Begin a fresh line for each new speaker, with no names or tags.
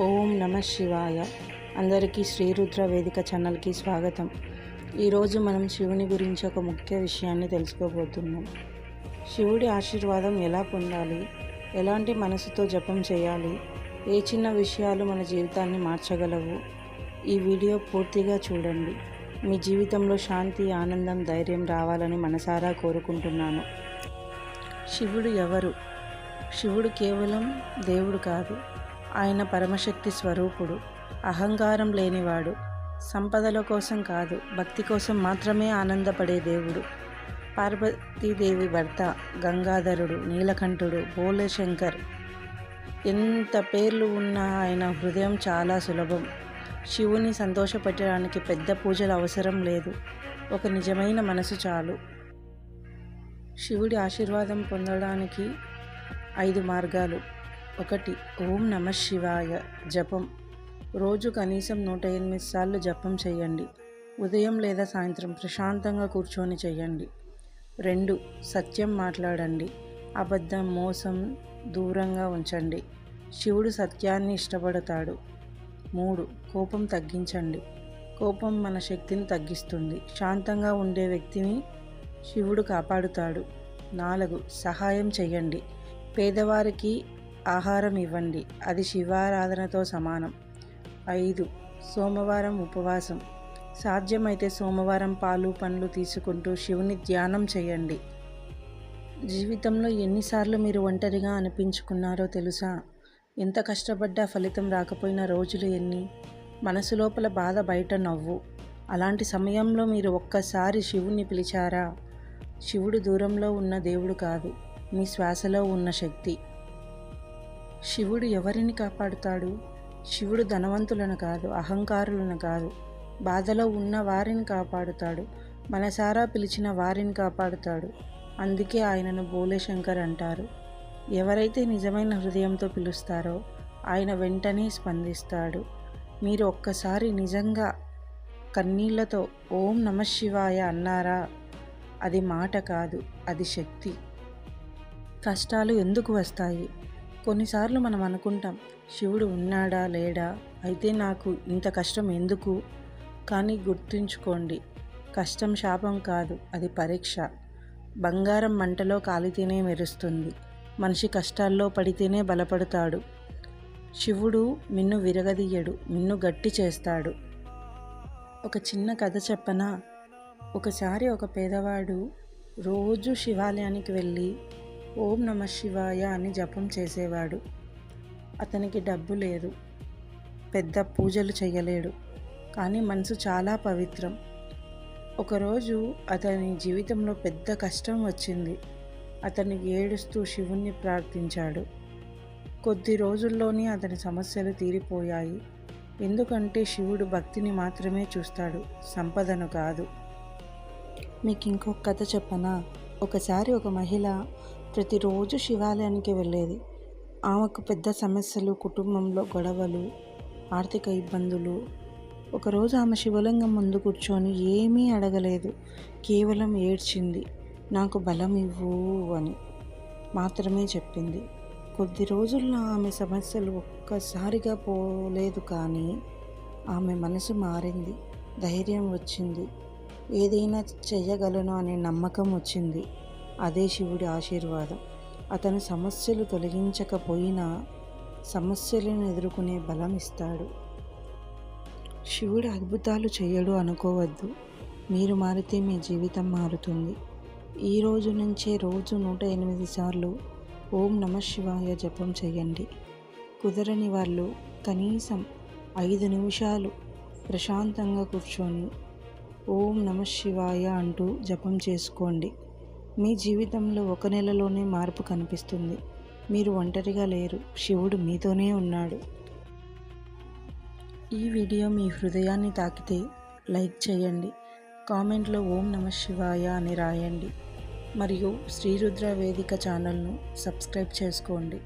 ఓం నమ శివాయ. అందరికీ శ్రీరుద్ర వేదిక ఛానల్కి స్వాగతం. ఈరోజు మనం శివుని గురించి ఒక ముఖ్య విషయాన్ని తెలుసుకోబోతున్నాం. శివుడి ఆశీర్వాదం ఎలా పొందాలి, ఎలాంటి మనసుతో జపం చేయాలి, ఏ చిన్న విషయాలు మన జీవితాన్ని మార్చగలవు. ఈ వీడియో పూర్తిగా చూడండి. మీ జీవితంలో శాంతి, ఆనందం, ధైర్యం రావాలని మనసారా కోరుకుంటున్నాను. శివుడు ఎవరు? శివుడు కేవలం దేవుడు కాదు, ఆయన పరమశక్తి స్వరూపుడు. అహంకారం లేనివాడు. సంపదల కోసం కాదు, భక్తి కోసం మాత్రమే ఆనందపడే దేవుడు. పార్వతీదేవి భర్త గంగాధరుడు, నీలకంఠుడు, భోలే శంకర్, ఎంత పేర్లు ఉన్నా ఆయన హృదయం చాలా సులభం. శివుని సంతోషపెట్టడానికి పెద్ద పూజలు అవసరం లేదు, ఒక నిజమైన మనసు చాలు. శివుడి ఆశీర్వాదం పొందడానికి 5 మార్గాలు. 1. ఓం నమ శివాయ జపం. రోజు కనీసం 108 సార్లు జపం చేయండి. ఉదయం లేదా సాయంత్రం ప్రశాంతంగా కూర్చొని చేయండి. 2. సత్యం మాట్లాడండి. అబద్ధం, మోసం దూరంగా ఉంచండి. శివుడు సత్యాన్ని ఇష్టపడతాడు. 3. కోపం తగ్గించండి. కోపం మన శక్తిని తగ్గిస్తుంది. శాంతంగా ఉండే వ్యక్తిని శివుడు కాపాడుతాడు. 4. సహాయం చేయండి. పేదవారికి ఆహారం ఇవ్వండి, అది శివారాధనతో సమానం. 5. సోమవారం ఉపవాసం. సాధ్యమైతే సోమవారం పాలు, పండ్లు తీసుకుంటూ శివుని ధ్యానం చేయండి. జీవితంలో ఎన్నిసార్లు మీరు ఒంటరిగా అనిపించుకున్నారో తెలుసా? ఎంత కష్టపడ్డా ఫలితం రాకపోయిన రోజులు ఎన్ని? మనసు లోపల బాధ, బయట నవ్వు. అలాంటి సమయంలో మీరు ఒక్కసారి శివుని పిలిచారా? శివుడు దూరంలో ఉన్న దేవుడు కాదు, మీ శ్వాసలో ఉన్న శక్తి. శివుడు ఎవరిని కాపాడుతాడు? శివుడు ధనవంతులను కాదు, అహంకారులను కాదు, బాధలో ఉన్న వారిని కాపాడుతాడు. మనసారా పిలిచిన వారిని కాపాడుతాడు. అందుకే ఆయనను భోలే శంకర్ అంటారు. ఎవరైతే నిజమైన హృదయంతో పిలుస్తారో ఆయన వెంటనే స్పందిస్తాడు. మీరు ఒక్కసారి నిజంగా కన్నీళ్లతో ఓం నమ శివాయ అన్నారా? అది మాట కాదు, అది శక్తి. కష్టాలు ఎందుకు వస్తాయి? కొన్నిసార్లు మనం అనుకుంటాం, శివుడు ఉన్నాడా లేడా, అయితే నాకు ఇంత కష్టం ఎందుకు? కానీ గుర్తుంచుకోండి, కష్టం శాపం కాదు, అది పరీక్ష. బంగారం మంటలో కాలితేనే మెరుస్తుంది, మనిషి కష్టాల్లో పడితేనే బలపడతాడు. శివుడు మిన్ను విరగదీయడు, మిన్ను గట్టి చేస్తాడు. ఒక చిన్న కథ చెప్పనా? ఒకసారి ఒక పేదవాడు రోజు శివాలయానికి వెళ్ళి ఓం నమ శివాయ అని జపం చేసేవాడు. అతనికి డబ్బు లేదు, పెద్ద పూజలు చేయలేడు, కానీ మనసు చాలా పవిత్రం. ఒకరోజు అతని జీవితంలో పెద్ద కష్టం వచ్చింది. అతను ఏడుస్తూ శివుణ్ణి ప్రార్థించాడు. కొద్ది రోజుల్లోనే అతని సమస్యలు తీరిపోయాయి. ఎందుకంటే శివుడు భక్తిని మాత్రమే చూస్తాడు, సంపదను కాదు. మీకు ఇంకొక కథ చెప్పనా? ఒకసారి ఒక మహిళ ప్రతిరోజు శివాలయానికి వెళ్ళేది. ఆమెకు పెద్ద సమస్యలు, కుటుంబంలో గొడవలు, ఆర్థిక ఇబ్బందులు. ఒకరోజు ఆమె శివలింగం ముందు కూర్చొని ఏమీ అడగలేదు, కేవలం ఏడ్చింది. నాకు బలం ఇవ్వు అని మాత్రమే చెప్పింది. కొద్ది రోజుల్లో ఆమె సమస్యలు ఒక్కసారిగా పోలేదు, కానీ ఆమె మనసు మారింది, ధైర్యం వచ్చింది, ఏదైనా చెయ్యగలను అనే నమ్మకం వచ్చింది. అదే శివుడి ఆశీర్వాదం. అతను సమస్యలు తొలగించకపోయినా సమస్యలను ఎదుర్కొనే బలం ఇస్తాడు. శివుడు అద్భుతాలు చేయడు అనుకోవద్దు. మీరు మారితే మీ జీవితం మారుతుంది. ఈ రోజు నుంచే రోజు 108 సార్లు ఓం నమ శివాయ జపం చేయండి. కుదరని వాళ్ళు కనీసం 5 నిమిషాలు ప్రశాంతంగా కూర్చొని ఓం నమ శివాయ అంటూ జపం చేసుకోండి. మీ జీవితంలో 1 నెలలోనే మార్పు కనిపిస్తుంది. మీరు ఒంటరిగా లేరు, శివుడు మీతోనే ఉన్నాడు. ఈ వీడియో మీ హృదయాన్ని తాకితే లైక్ చేయండి, కామెంట్లో ఓం నమ శివాయ అని రాయండి, మరియు శ్రీరుద్ర వేదిక ఛానల్ను సబ్స్క్రైబ్ చేసుకోండి.